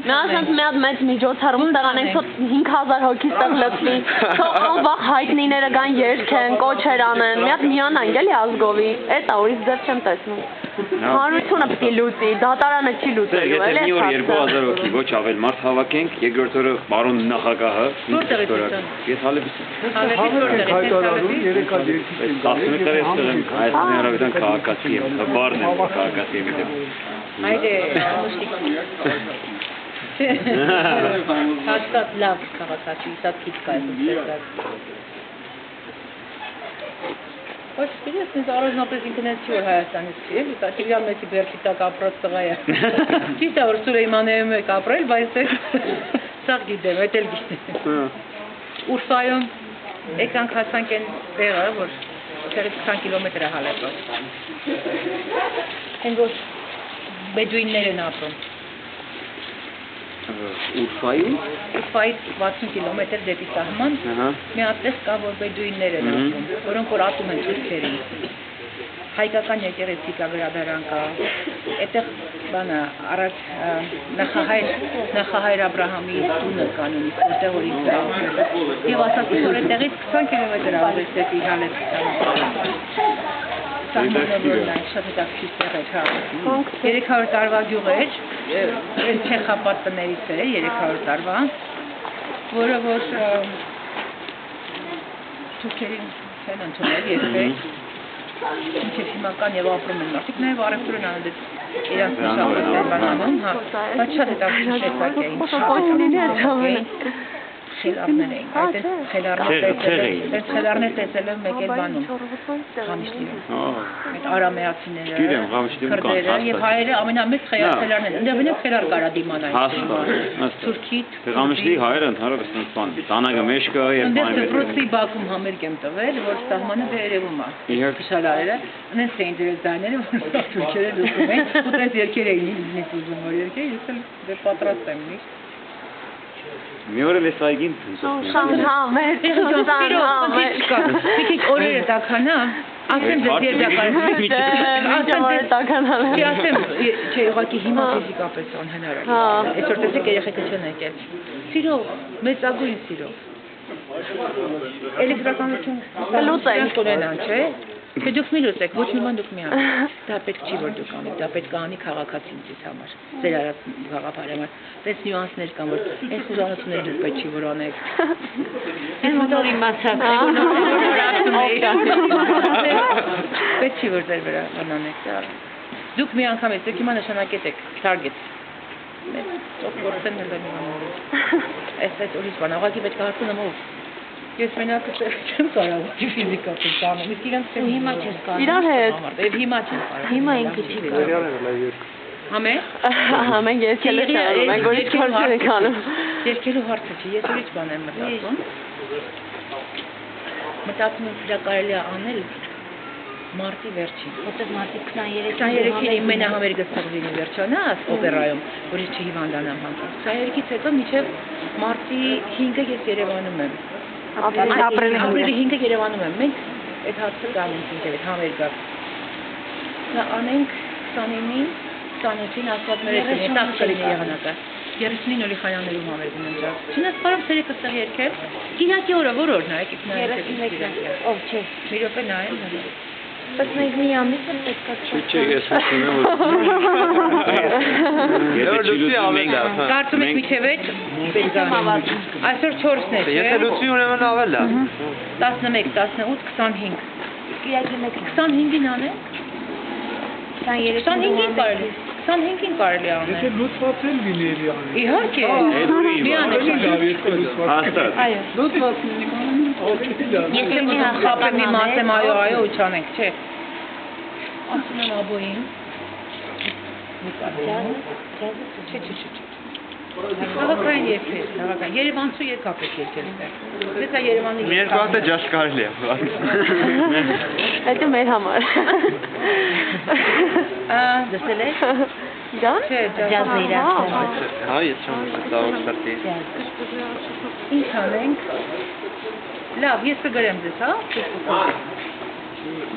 Մենք մեծ մեծ միջոցառում տղանենք 5000 հոգի ստեղ լծվի, թող անվախ հայտնիները գան երգեն, կոչեր անեն, մի հատ միանանք էլի ազգովի, էդ է ուրիշ ձև չեմ տեսնում։ Հանրությունը պետք է լուծի, դատարանը չի լուծելու, էլի մի օր 2000 հոգի, ոչ ավել մարդ հավաքենք, երկրորդ օրը պարոն նախագահը, ես հալեբիս Հայաստանի Հանրապետության քաղաքացի եմ, բառն եմ քաղաքացի եմ դեմ։ Հայրե, հաստատ լավ քաղաքացի, շատ քիչ կա այս Ոչ, իրենց ինձ առանձնապես ինքնես չի որ Հայաստանից չի, իրան մեծի բերքի տակ ապրած տղա է։ Ճիշտ է որ Սուրեյմանիայում եք ապրել, բայց սաղ գիտեմ, էդ էլ գիտեմ։ Ուրֆայում եկանք հասանք են տեղը, որ տեղից 20 կիլոմետր է Հալեպը։ Են որ բեդուիններ են ապրում։ Ուրֆայում? Ուրֆայից 60 կիլոմետր դեպի սահման, մի հատեղ կա, որ բեդուիններ են ապրում, որոնք որ ատում են թուրքերին։ Հայկական եկեղեցի կա գրադարան կա, այդտեղ բանը առաջ նախահայր Աբրահամի տունը կա նույնիսկ, որտեղ որ ինքն է ապրել։ Եվ ասացի, որ այդտեղից 20 կիլոմետր ապրես դեպի Հալեպ Սահմանավորն այն շատ հետաքրքիր տեղ էր, 300 տարվա գյուղ էր, չեխապատ տներից էր 300 տարվա, որը որ թուրքերին չեն ընդունել երբեք, մինչև հիմական և ապրում են մարդիկ, նաև առևտուր են անում իրանց մշակույթներ բանանում, բայց շատ հետաքրքիր տեսակ էին, խելարներ էին, այդ խելարներ տեսել եմ մեկ էլ բանում, Ղամիշտիում, այդ արամեացիները, քրդերը և հայերը ամենամեծ խելարներն են, ընդեղնև խելար կարա դիման այդ թուրքիտ, Ղամիշտի հայերը ընդհանրապես տանագը մեջ կա և ընդեղ դպրոցի բակում համերգ եմ տվել, որ սահմանը վերևում է, քշալարերը, նենց էին դրել ձայները, որ թուրքերը լսում էին, ու տես երկեր էին ինձնից ուզում որ երկեր, ես էլ դեր պատրաստ եմ միշտ մի օր էլ ես այգին Շանհամեր, մի քիչ օրերը տաքանա, ասեմ ձեզ երբ ասեմ, չէ, ուղղակի հիմա ֆիզիկապես անհնար է, այսօր տեսեք երեխեքը չեն եկել, սիրով, մեծագույն սիրով, էլեկտրականություն ունենան, չէ, թե դուք մի լուծեք, ոչ մի բան դուք մի անեք, դա պետք չի որ դուք անեք, դա պետք է անի քաղաքացին ձեզ համար, ձեր արած գաղափարի համար, տես նյուանսներ կան, որ այս ուժանությունները դուք պետք չի որ անեք։ Ես մտոր իմացած, պետք չի որ ձեր վրա անեք, դուք մի անգամ ես, դուք հիմա նշանակեցեք, target, ծով գործեն էլ եմ իմանալու, այս ուրիշ բան, աղակի պետք է հարցնեմ ով, ես մենակ չեմ կարող ֆիզիկապես անում, իսկ իրանց հիմա չես կարող։ Իրար հետ։ Եվ հիմա չեմ կարող։ Հիմա ինքը չի կարող։ Համե։ Մենք երկել ենք անում, մենք ուրիշ հարց ենք անում։ Երկելու հարցը չի, ես ուրիշ բան եմ մտածում։ Մտածում եմ դա կարելի է անել մարտի վերջին։ Որտեղ մարտի 23-ին մենահամերգը ստեղծվի վերջանա օպերայում, որ ես չհիվանդանամ հանկարծ։ 23-ից հետո մինչև մարտի 5-ը ես Երևանում եմ։ Ապրիլի 5-ը Երևանում եմ, մենք այդ հարցը գանենք ինքև, այդ համերգը։ Անենք 29-ին, 28-ին ասված մեր էսին, տակ կլինի եղանակը։ 30-ին Օլիխայաններում համերգ ունեմ ճակ։ Չնայած կարող ցերեկը ստեղ երկել, կիրակի օրը, որ օրն է, եկեք նայեք։ 31-ը, ով չէ։ Մի րոպե նայեմ, Բայց մենք մի ամիս էլ պետք է Չէ, ես ասում եմ, որ կարծում եք միջև այդ այսօր 4-ն է, չէ։ Եթե լուծի ուրեմն ավել է։ 11, 18, 25։ Կիրակի մեկ 25-ին անենք։ 25-ին կարելի։ 25-ին կարելի անել։ Եթե լուծված էլ լինի անել։ Իհարկե։ Մի անենք։ հաստատ։ Այո։ Լուծված լինի կանոն։ Եթե մի խապեմ իմ ասեմ այո, այո, ու չանենք, չէ։ Ասում եմ աբոյին։ Չէ։ Քաղաքային երկեր, քաղաքային։ Երևանցու երկապ եք երկեր ստեղ։ Դեսա Երևանի Մի երկու հատ է ջազ կարելի է։ Այդ մեր համար։ Դեսել եք։ Դա։ Չէ, ջազը իրացել։ Հա, ես չեմ ստավ էքսպերտի։ Ինչ անենք։ Լավ, ես կգրեմ ձեզ, հա։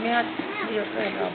Մի հատ րոպե լավ։